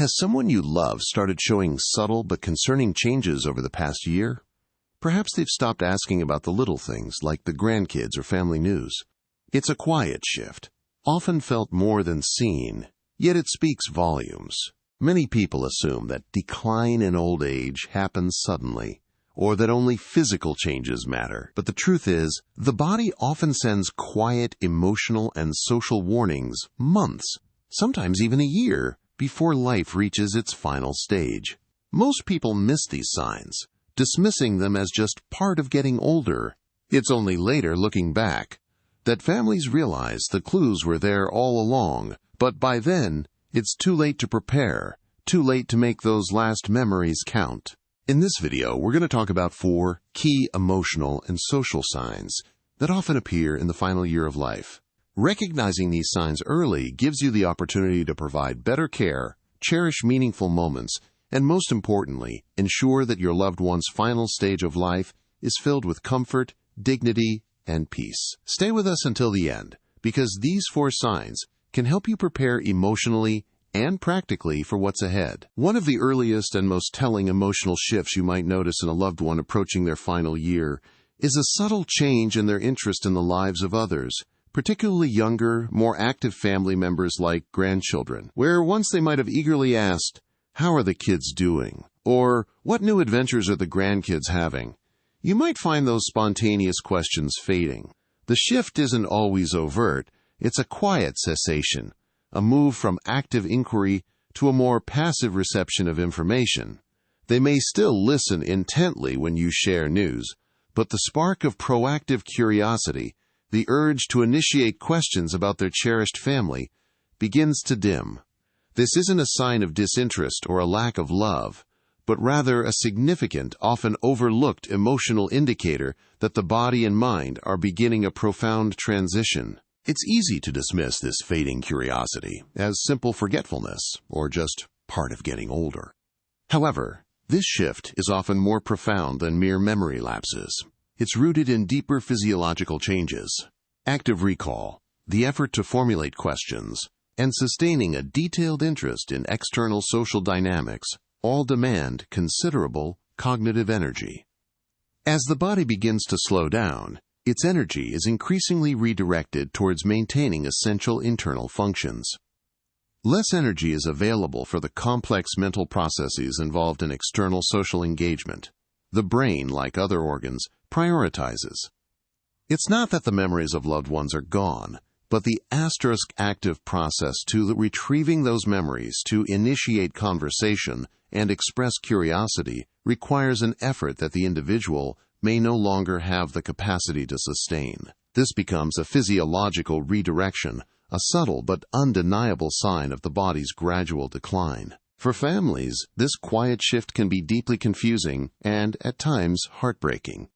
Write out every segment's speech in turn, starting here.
Has someone you love started showing subtle but concerning changes over the past year? Perhaps they've stopped asking about the little things like the grandkids or family news. It's a quiet shift, often felt more than seen, yet it speaks volumes. Many people assume that decline in old age happens suddenly, or that only physical changes matter. But the truth is, the body often sends quiet emotional and social warnings months, sometimes even a year, before life reaches its final stage. Most people miss these signs, dismissing them as just part of getting older. It's only later, looking back, that families realize the clues were there all along, but by then, it's too late to prepare, too late to make those last memories count. In this video, we're going to talk about 4 key emotional and social signs that often appear in the final year of life. Recognizing these signs early gives you the opportunity to provide better care, cherish meaningful moments, and most importantly, ensure that your loved one's final stage of life is filled with comfort, dignity, and peace. Stay with us until the end, because these 4 signs can help you prepare emotionally and practically for what's ahead. One of the earliest and most telling emotional shifts you might notice in a loved one approaching their final year is a subtle change in their interest in the lives of others, particularly younger, more active family members like grandchildren, where once they might have eagerly asked, "How are the kids doing?" or "What new adventures are the grandkids having?" You might find those spontaneous questions fading. The shift isn't always overt. It's a quiet cessation, a move from active inquiry to a more passive reception of information. They may still listen intently when you share news, but the spark of proactive curiosity, the urge to initiate questions about their cherished family, begins to dim. This isn't a sign of disinterest or a lack of love, but rather a significant, often overlooked emotional indicator that the body and mind are beginning a profound transition. It's easy to dismiss this fading curiosity as simple forgetfulness or just part of getting older. However, this shift is often more profound than mere memory lapses. It's rooted in deeper physiological changes. Active recall, the effort to formulate questions, and sustaining a detailed interest in external social dynamics all demand considerable cognitive energy. As the body begins to slow down, its energy is increasingly redirected towards maintaining essential internal functions. Less energy is available for the complex mental processes involved in external social engagement. The brain, like other organs, prioritizes. It's not that the memories of loved ones are gone, but the active process to retrieving those memories to initiate conversation and express curiosity requires an effort that the individual may no longer have the capacity to sustain. This becomes a physiological redirection, a subtle but undeniable sign of the body's gradual decline. For families, this quiet shift can be deeply confusing and, at times, heartbreaking.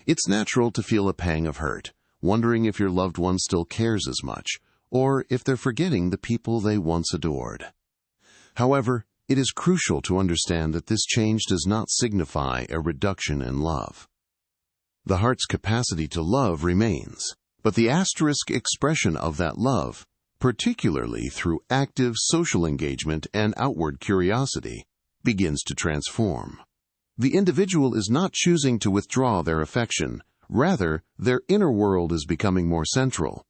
It's natural to feel a pang of hurt, wondering if your loved one still cares as much, or if they're forgetting the people they once adored. However, it is crucial to understand that this change does not signify a reduction in love. The heart's capacity to love remains, but the expression of that love, particularly through active social engagement and outward curiosity, begins to transform. The individual is not choosing to withdraw their affection. Rather, their inner world is becoming more central.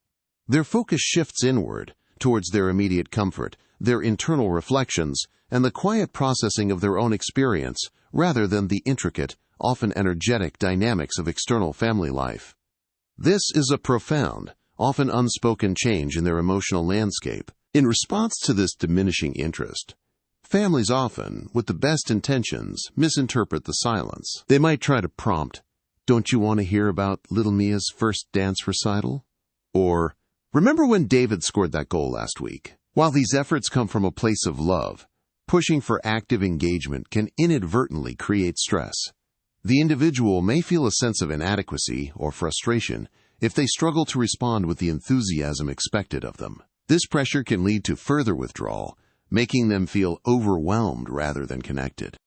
Their focus shifts inward, towards their immediate comfort, their internal reflections, and the quiet processing of their own experience, rather than the intricate, often energetic dynamics of external family life. This is a profound, often unspoken change in their emotional landscape. In response to this diminishing interest, families often, with the best intentions, misinterpret the silence. They might try to prompt, "Don't you want to hear about little Mia's first dance recital?" Or, "Remember when David scored that goal last week?" While these efforts come from a place of love, pushing for active engagement can inadvertently create stress. The individual may feel a sense of inadequacy or frustration if they struggle to respond with the enthusiasm expected of them. This pressure can lead to further withdrawal, making them feel overwhelmed rather than connected.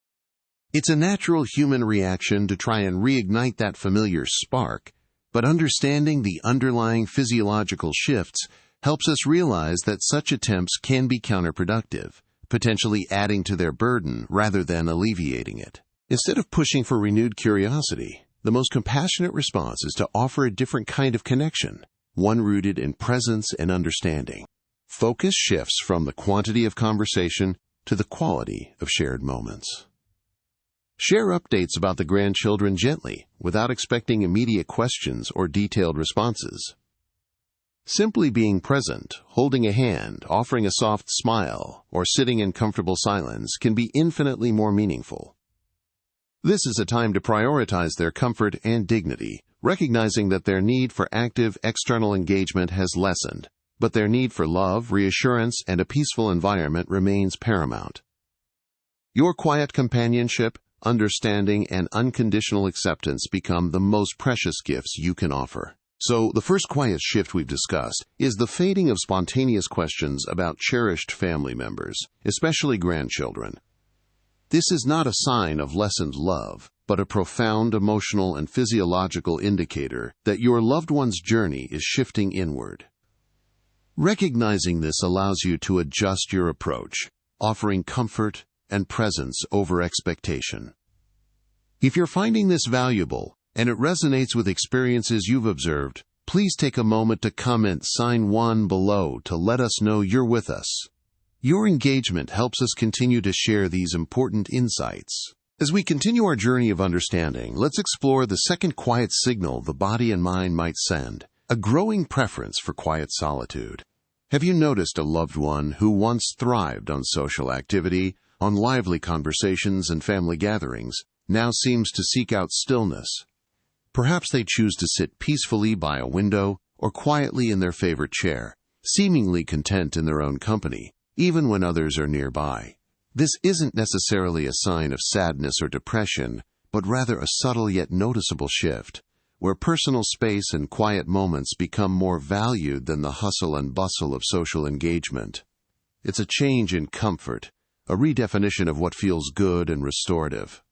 It's a natural human reaction to try and reignite that familiar spark, but understanding the underlying physiological shifts helps us realize that such attempts can be counterproductive, potentially adding to their burden rather than alleviating it. Instead of pushing for renewed curiosity, the most compassionate response is to offer a different kind of connection, one rooted in presence and understanding. Focus shifts from the quantity of conversation to the quality of shared moments. Share updates about the grandchildren gently, without expecting immediate questions or detailed responses. Simply being present, holding a hand, offering a soft smile, or sitting in comfortable silence can be infinitely more meaningful. This is a time to prioritize their comfort and dignity, recognizing that their need for active external engagement has lessened, but their need for love, reassurance, and a peaceful environment remains paramount. Your quiet companionship, understanding, and unconditional acceptance become the most precious gifts you can offer. So, the first quiet shift we've discussed is the fading of spontaneous questions about cherished family members, especially grandchildren. This is not a sign of lessened love, but a profound emotional and physiological indicator that your loved one's journey is shifting inward. Recognizing this allows you to adjust your approach, offering comfort and presence over expectation. If you're finding this valuable and it resonates with experiences you've observed, please take a moment to comment sign 1 below to let us know you're with us. Your engagement helps us continue to share these important insights. As we continue our journey of understanding, let's explore the second quiet signal the body and mind might send: a growing preference for quiet solitude. Have you noticed a loved one who once thrived on social activity, on lively conversations and family gatherings, now seems to seek out stillness? Perhaps they choose to sit peacefully by a window or quietly in their favorite chair, seemingly content in their own company, even when others are nearby. This isn't necessarily a sign of sadness or depression, but rather a subtle yet noticeable shift, where personal space and quiet moments become more valued than the hustle and bustle of social engagement. It's a change in comfort, a redefinition of what feels good and restorative.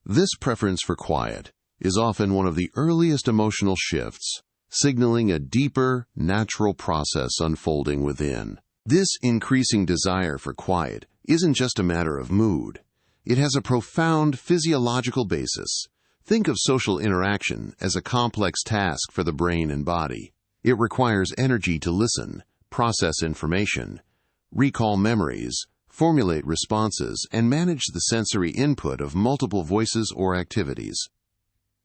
This preference for quiet is often one of the earliest emotional shifts, signaling a deeper, natural process unfolding within. This increasing desire for quiet isn't just a matter of mood. It has a profound physiological basis. Think of social interaction as a complex task for the brain and body. It requires energy to listen, process information, recall memories, formulate responses, and manage the sensory input of multiple voices or activities.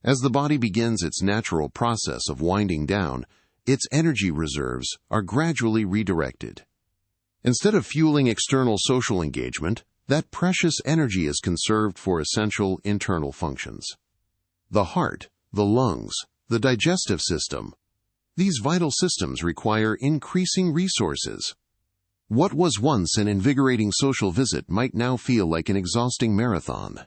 As the body begins its natural process of winding down, its energy reserves are gradually redirected. Instead of fueling external social engagement, that precious energy is conserved for essential internal functions. The heart, the lungs, the digestive system. These vital systems require increasing resources. What was once an invigorating social visit might now feel like an exhausting marathon.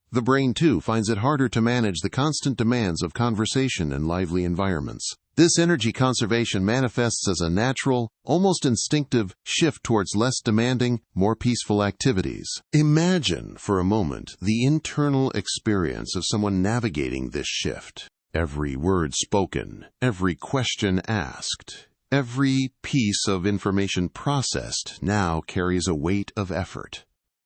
The brain, too, finds it harder to manage the constant demands of conversation and lively environments. This energy conservation manifests as a natural, almost instinctive shift towards less demanding, more peaceful activities. Imagine, for a moment, the internal experience of someone navigating this shift. Every word spoken, every question asked, every piece of information processed now carries a weight of effort.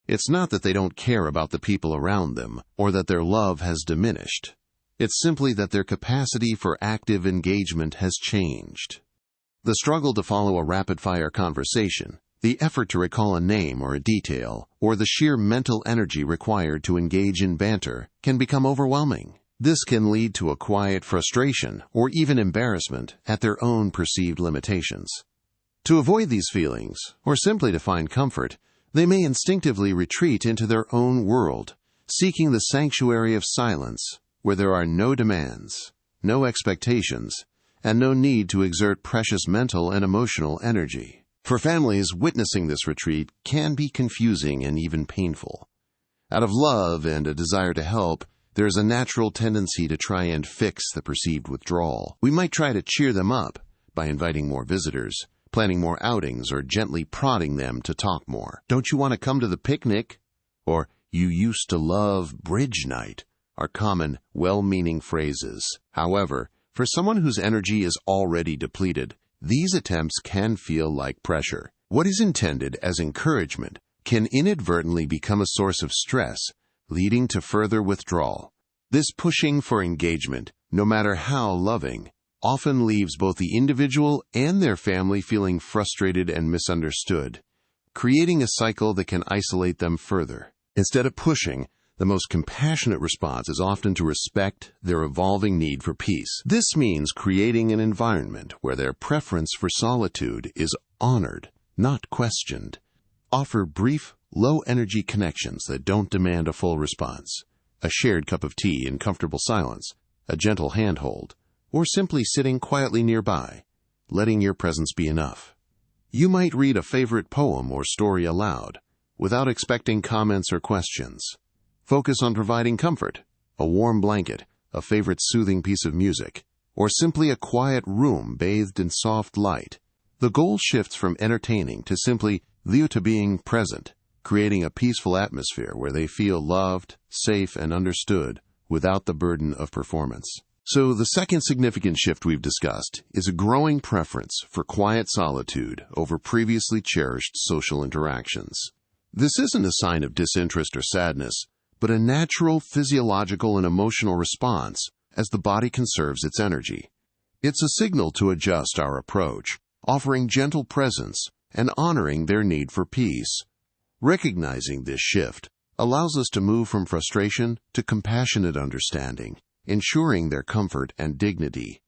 It's not that they don't care about the people around them, or that their love has diminished. It's simply that their capacity for active engagement has changed. The struggle to follow a rapid-fire conversation, the effort to recall a name or a detail, or the sheer mental energy required to engage in banter can become overwhelming. This can lead to a quiet frustration or even embarrassment at their own perceived limitations. To avoid these feelings, or simply to find comfort, they may instinctively retreat into their own world, seeking the sanctuary of silence, where there are no demands, no expectations, and no need to exert precious mental and emotional energy. For families, witnessing this retreat can be confusing and even painful. Out of love and a desire to help, there is a natural tendency to try and fix the perceived withdrawal. We might try to cheer them up by inviting more visitors, planning more outings, or gently prodding them to talk more. "Don't you want to come to the picnic?" Or, "You used to love bridge night," are common, well-meaning phrases. However, for someone whose energy is already depleted, these attempts can feel like pressure. What is intended as encouragement can inadvertently become a source of stress, leading to further withdrawal. This pushing for engagement, no matter how loving, often leaves both the individual and their family feeling frustrated and misunderstood, creating a cycle that can isolate them further. Instead of pushing, the most compassionate response is often to respect their evolving need for peace. This means creating an environment where their preference for solitude is honored, not questioned. Offer brief, low-energy connections that don't demand a full response. A shared cup of tea in comfortable silence, a gentle handhold, or simply sitting quietly nearby, letting your presence be enough. You might read a favorite poem or story aloud, without expecting comments or questions. Focus on providing comfort, a warm blanket, a favorite soothing piece of music, or simply a quiet room bathed in soft light. The goal shifts from entertaining to simply being present, creating a peaceful atmosphere where they feel loved, safe, and understood without the burden of performance. So the second significant shift we've discussed is a growing preference for quiet solitude over previously cherished social interactions. This isn't a sign of disinterest or sadness, but a natural physiological and emotional response as the body conserves its energy. It's a signal to adjust our approach, offering gentle presence and honoring their need for peace. Recognizing this shift allows us to move from frustration to compassionate understanding, ensuring their comfort and dignity.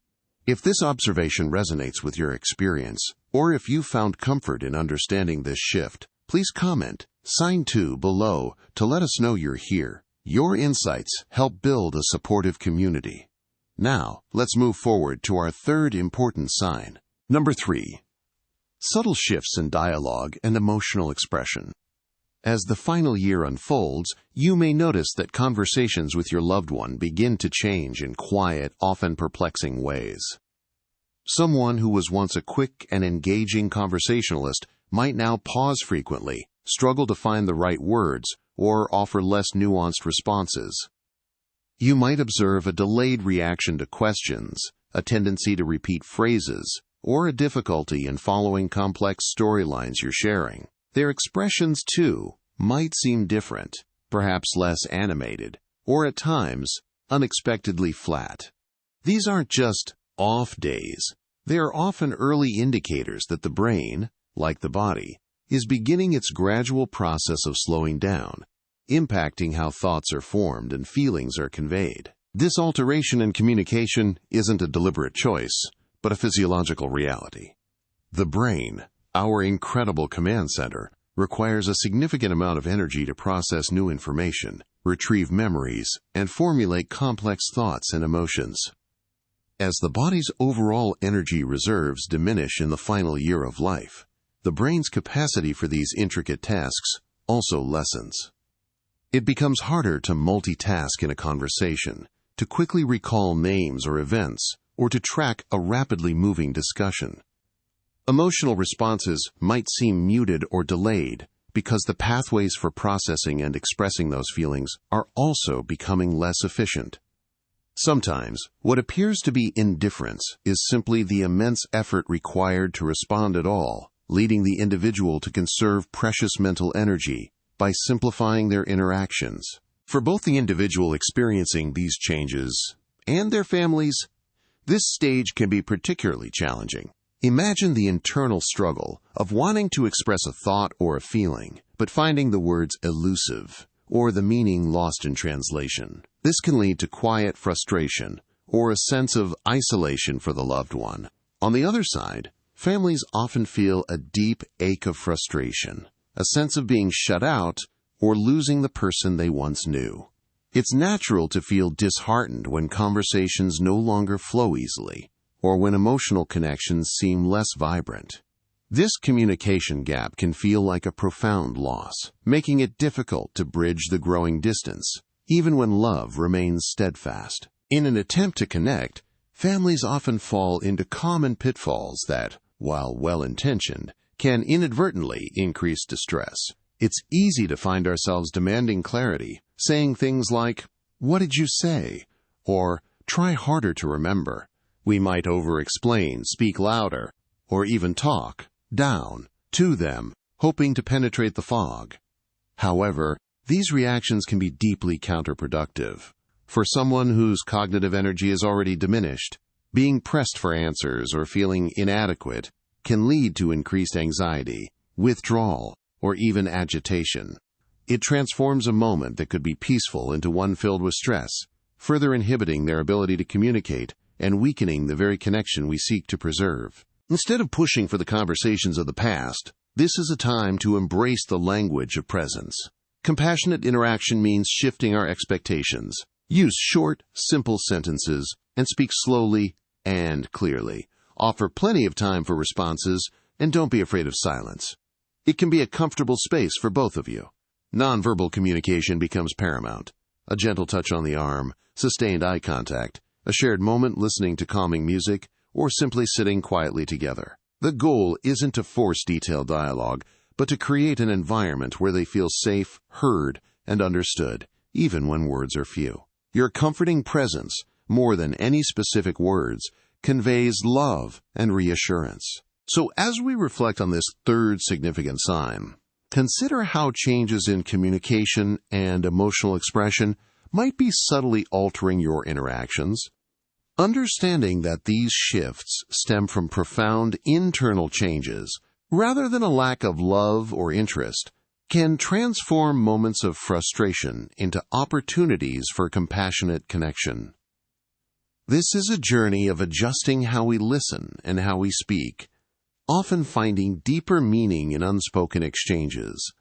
If this observation resonates with your experience, or if you found comfort in understanding this shift, please comment, sign 2 below to let us know you're here. Your insights help build a supportive community. Now, let's move forward to our third important sign. Number 3. Subtle shifts in dialogue and emotional expression. As the final year unfolds, you may notice that conversations with your loved one begin to change in quiet, often perplexing ways. Someone who was once a quick and engaging conversationalist might now pause frequently, struggle to find the right words, or offer less nuanced responses. You might observe a delayed reaction to questions, a tendency to repeat phrases, or a difficulty in following complex storylines you're sharing. Their expressions, too, might seem different, perhaps less animated, or at times, unexpectedly flat. These aren't just off days. They are often early indicators that the brain, like the body, is beginning its gradual process of slowing down, impacting how thoughts are formed and feelings are conveyed. This alteration in communication isn't a deliberate choice, but a physiological reality. The brain, our incredible command center, requires a significant amount of energy to process new information, retrieve memories, and formulate complex thoughts and emotions. As the body's overall energy reserves diminish in the final year of life, the brain's capacity for these intricate tasks also lessens. It becomes harder to multitask in a conversation, to quickly recall names or events, or to track a rapidly moving discussion. Emotional responses might seem muted or delayed because the pathways for processing and expressing those feelings are also becoming less efficient. Sometimes, what appears to be indifference is simply the immense effort required to respond at all, leading the individual to conserve precious mental energy by simplifying their interactions. For both the individual experiencing these changes and their families, this stage can be particularly challenging. Imagine the internal struggle of wanting to express a thought or a feeling, but finding the words elusive or the meaning lost in translation. This can lead to quiet frustration or a sense of isolation for the loved one. On the other side, families often feel a deep ache of frustration, a sense of being shut out or losing the person they once knew. It's natural to feel disheartened when conversations no longer flow easily, or when emotional connections seem less vibrant. This communication gap can feel like a profound loss, making it difficult to bridge the growing distance, even when love remains steadfast. In an attempt to connect, families often fall into common pitfalls that, while well-intentioned, can inadvertently increase distress. It's easy to find ourselves demanding clarity, saying things like, "What did you say?" or "Try harder to remember." We might over-explain, speak louder, or even talk down to them, hoping to penetrate the fog. However, these reactions can be deeply counterproductive. For someone whose cognitive energy is already diminished, being pressed for answers or feeling inadequate can lead to increased anxiety, withdrawal, or even agitation. It transforms a moment that could be peaceful into one filled with stress, further inhibiting their ability to communicate and weakening the very connection we seek to preserve. Instead of pushing for the conversations of the past, this is a time to embrace the language of presence. Compassionate interaction means shifting our expectations. Use short, simple sentences and speak slowly and clearly. Offer plenty of time for responses and don't be afraid of silence. It can be a comfortable space for both of you. Nonverbal communication becomes paramount. A gentle touch on the arm, sustained eye contact, a shared moment listening to calming music, or simply sitting quietly together. The goal isn't to force detailed dialogue, but to create an environment where they feel safe, heard, and understood, even when words are few. Your comforting presence, more than any specific words, conveys love and reassurance. So as we reflect on this third significant sign, consider how changes in communication and emotional expression might be subtly altering your interactions. Understanding that these shifts stem from profound internal changes, rather than a lack of love or interest, can transform moments of frustration into opportunities for compassionate connection. This is a journey of adjusting how we listen and how we speak, often finding deeper meaning in unspoken exchanges.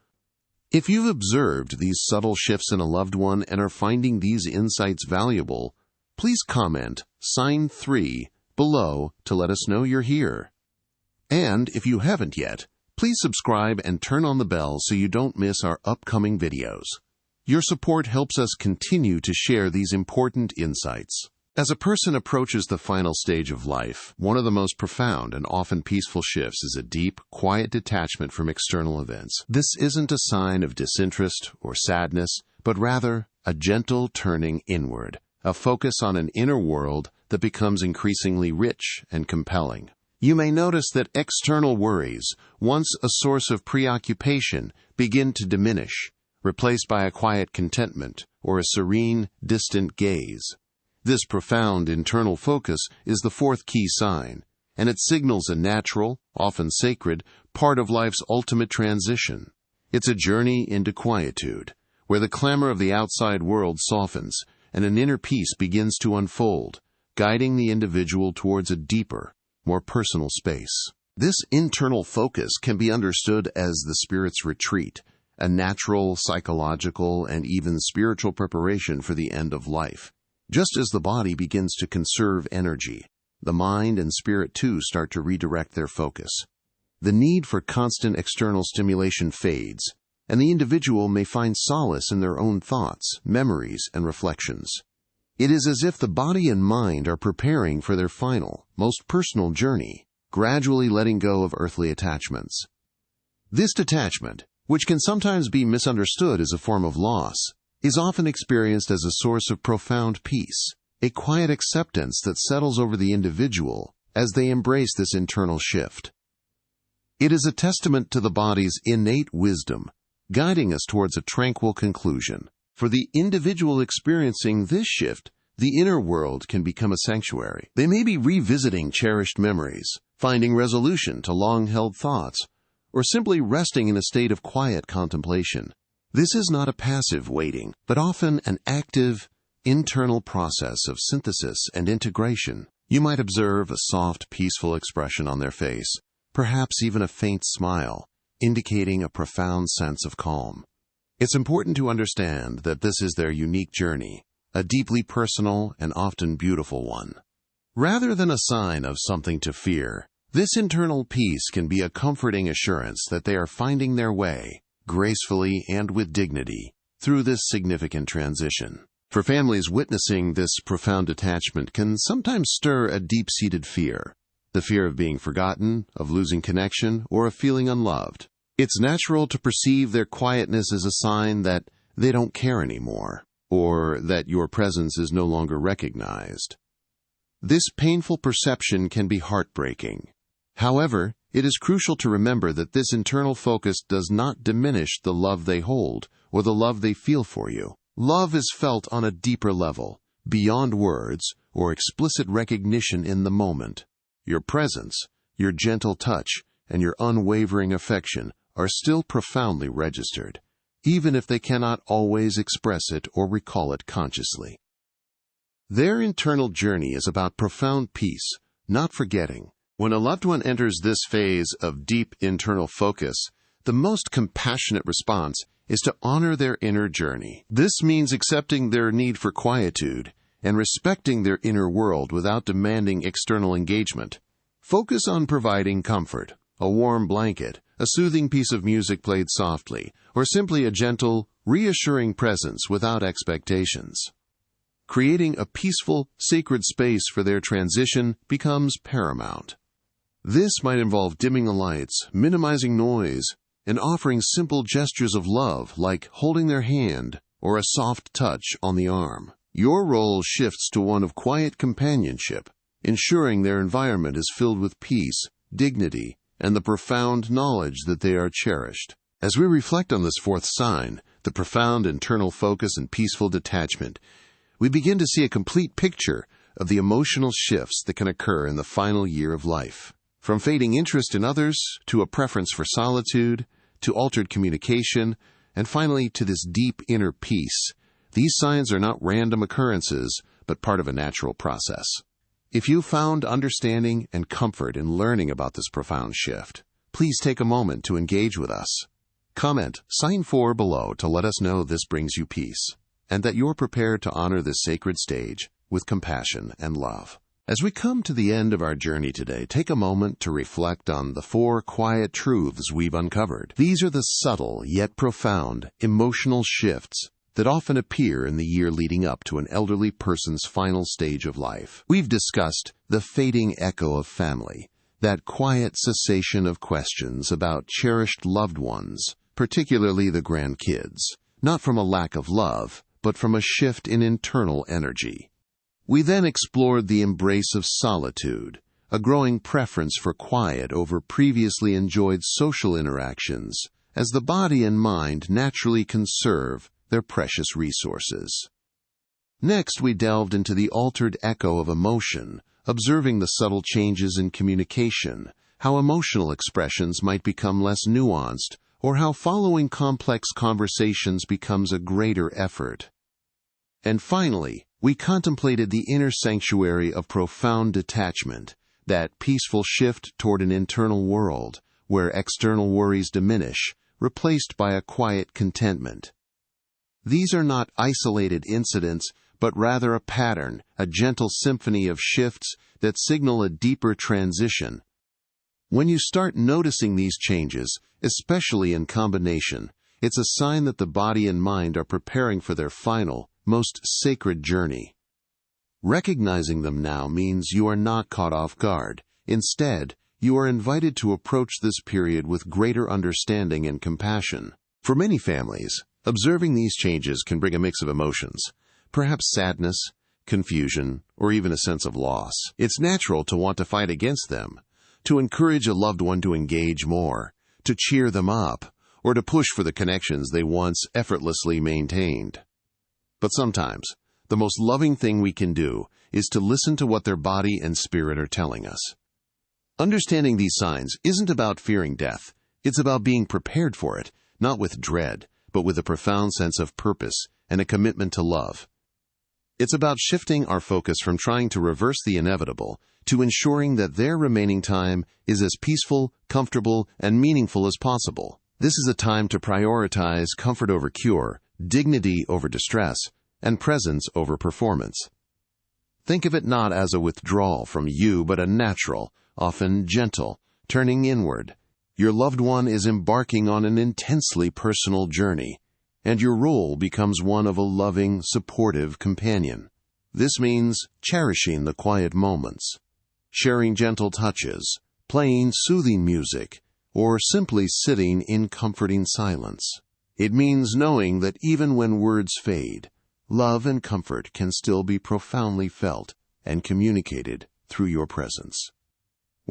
If you've observed these subtle shifts in a loved one and are finding these insights valuable, please comment sign 3 below to let us know you're here. And if you haven't yet, please subscribe and turn on the bell so you don't miss our upcoming videos. Your support helps us continue to share these important insights. As a person approaches the final stage of life, one of the most profound and often peaceful shifts is a deep, quiet detachment from external events. This isn't a sign of disinterest or sadness, but rather a gentle turning inward, a focus on an inner world that becomes increasingly rich and compelling. You may notice that external worries, once a source of preoccupation, begin to diminish, replaced by a quiet contentment or a serene, distant gaze. This profound internal focus is the fourth key sign, and it signals a natural, often sacred, part of life's ultimate transition. It's a journey into quietude, where the clamor of the outside world softens and an inner peace begins to unfold, guiding the individual towards a deeper, more personal space. This internal focus can be understood as the spirit's retreat, a natural, psychological, and even spiritual preparation for the end of life. Just as the body begins to conserve energy, the mind and spirit too start to redirect their focus. The need for constant external stimulation fades, and the individual may find solace in their own thoughts, memories, and reflections. It is as if the body and mind are preparing for their final, most personal journey, gradually letting go of earthly attachments. This detachment, which can sometimes be misunderstood as a form of loss, is often experienced as a source of profound peace, a quiet acceptance that settles over the individual as they embrace this internal shift. It is a testament to the body's innate wisdom, guiding us towards a tranquil conclusion. For the individual experiencing this shift, the inner world can become a sanctuary. They may be revisiting cherished memories, finding resolution to long-held thoughts, or simply resting in a state of quiet contemplation. This is not a passive waiting, but often an active, internal process of synthesis and integration. You might observe a soft, peaceful expression on their face, perhaps even a faint smile, indicating a profound sense of calm. It's important to understand that this is their unique journey, a deeply personal and often beautiful one. Rather than a sign of something to fear, this internal peace can be a comforting assurance that they are finding their way, gracefully and with dignity, through this significant transition. For families, witnessing this profound detachment can sometimes stir a deep-seated fear, the fear of being forgotten, of losing connection, or of feeling unloved. It's natural to perceive their quietness as a sign that they don't care anymore, or that your presence is no longer recognized. This painful perception can be heartbreaking. However, It is crucial to remember that this internal focus does not diminish the love they hold or the love they feel for you. Love is felt on a deeper level, beyond words or explicit recognition in the moment. Your presence, your gentle touch, and your unwavering affection are still profoundly registered, even if they cannot always express it or recall it consciously. Their internal journey is about profound peace, not forgetting. When a loved one enters this phase of deep internal focus, the most compassionate response is to honor their inner journey. This means accepting their need for quietude and respecting their inner world without demanding external engagement. Focus on providing comfort, a warm blanket, a soothing piece of music played softly, or simply a gentle, reassuring presence without expectations. Creating a peaceful, sacred space for their transition becomes paramount. This might involve dimming the lights, minimizing noise, and offering simple gestures of love like holding their hand or a soft touch on the arm. Your role shifts to one of quiet companionship, ensuring their environment is filled with peace, dignity, and the profound knowledge that they are cherished. As we reflect on this fourth sign, the profound internal focus and peaceful detachment, we begin to see a complete picture of the emotional shifts that can occur in the final year of life. From fading interest in others, to a preference for solitude, to altered communication, and finally to this deep inner peace, these signs are not random occurrences, but part of a natural process. If you found understanding and comfort in learning about this profound shift, please take a moment to engage with us. Comment sign 4 below to let us know this brings you peace, and that you're prepared to honor this sacred stage with compassion and love. As we come to the end of our journey today, take a moment to reflect on the 4 quiet truths we've uncovered. These are the subtle yet profound emotional shifts that often appear in the year leading up to an elderly person's final stage of life. We've discussed the fading echo of family, that quiet cessation of questions about cherished loved ones, particularly the grandkids, not from a lack of love, but from a shift in internal energy. We then explored the embrace of solitude, a growing preference for quiet over previously enjoyed social interactions, as the body and mind naturally conserve their precious resources. Next, we delved into the altered echo of emotion, observing the subtle changes in communication, how emotional expressions might become less nuanced, or how following complex conversations becomes a greater effort. And finally, we contemplated the inner sanctuary of profound detachment, that peaceful shift toward an internal world, where external worries diminish, replaced by a quiet contentment. These are not isolated incidents, but rather a pattern, a gentle symphony of shifts that signal a deeper transition. When you start noticing these changes, especially in combination, it's a sign that the body and mind are preparing for their final, most sacred journey. Recognizing them now means you are not caught off guard. Instead, you are invited to approach this period with greater understanding and compassion. For many families, observing these changes can bring a mix of emotions, perhaps sadness, confusion, or even a sense of loss. It's natural to want to fight against them, to encourage a loved one to engage more, to cheer them up, or to push for the connections they once effortlessly maintained. But sometimes, the most loving thing we can do is to listen to what their body and spirit are telling us. Understanding these signs isn't about fearing death. It's about being prepared for it, not with dread, but with a profound sense of purpose and a commitment to love. It's about shifting our focus from trying to reverse the inevitable to ensuring that their remaining time is as peaceful, comfortable, and meaningful as possible. This is a time to prioritize comfort over cure, dignity over distress, and presence over performance. Think of it not as a withdrawal from you, but a natural, often gentle, turning inward. Your loved one is embarking on an intensely personal journey, and your role becomes one of a loving, supportive companion. This means cherishing the quiet moments, sharing gentle touches, playing soothing music, or simply sitting in comforting silence. It means knowing that even when words fade, love and comfort can still be profoundly felt and communicated through your presence.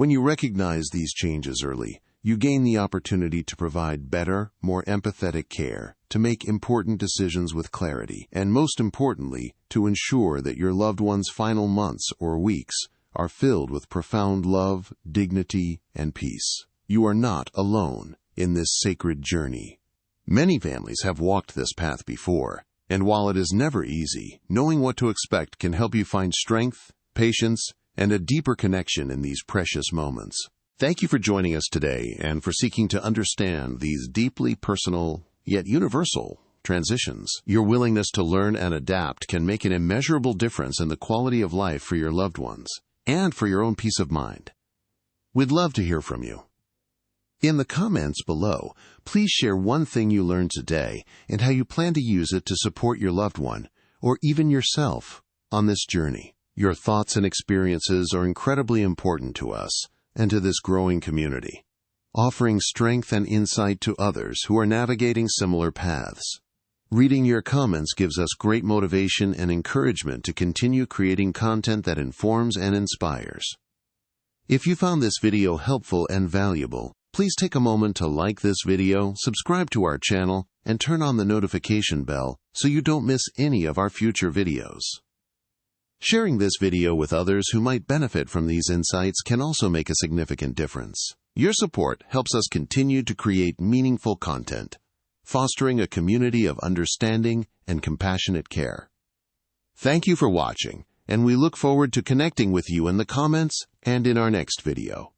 When you recognize these changes early, you gain the opportunity to provide better, more empathetic care, to make important decisions with clarity, and most importantly, to ensure that your loved one's final months or weeks are filled with profound love, dignity, and peace. You are not alone in this sacred journey. Many families have walked this path before, and while it is never easy, knowing what to expect can help you find strength, patience, and a deeper connection in these precious moments. Thank you for joining us today and for seeking to understand these deeply personal, yet universal, transitions. Your willingness to learn and adapt can make an immeasurable difference in the quality of life for your loved ones and for your own peace of mind. We'd love to hear from you. In the comments below, please share one thing you learned today and how you plan to use it to support your loved one, or even yourself, on this journey. Your thoughts and experiences are incredibly important to us and to this growing community, offering strength and insight to others who are navigating similar paths. Reading your comments gives us great motivation and encouragement to continue creating content that informs and inspires. If you found this video helpful and valuable, please take a moment to like this video, subscribe to our channel, and turn on the notification bell so you don't miss any of our future videos. Sharing this video with others who might benefit from these insights can also make a significant difference. Your support helps us continue to create meaningful content, fostering a community of understanding and compassionate care. Thank you for watching, and we look forward to connecting with you in the comments and in our next video.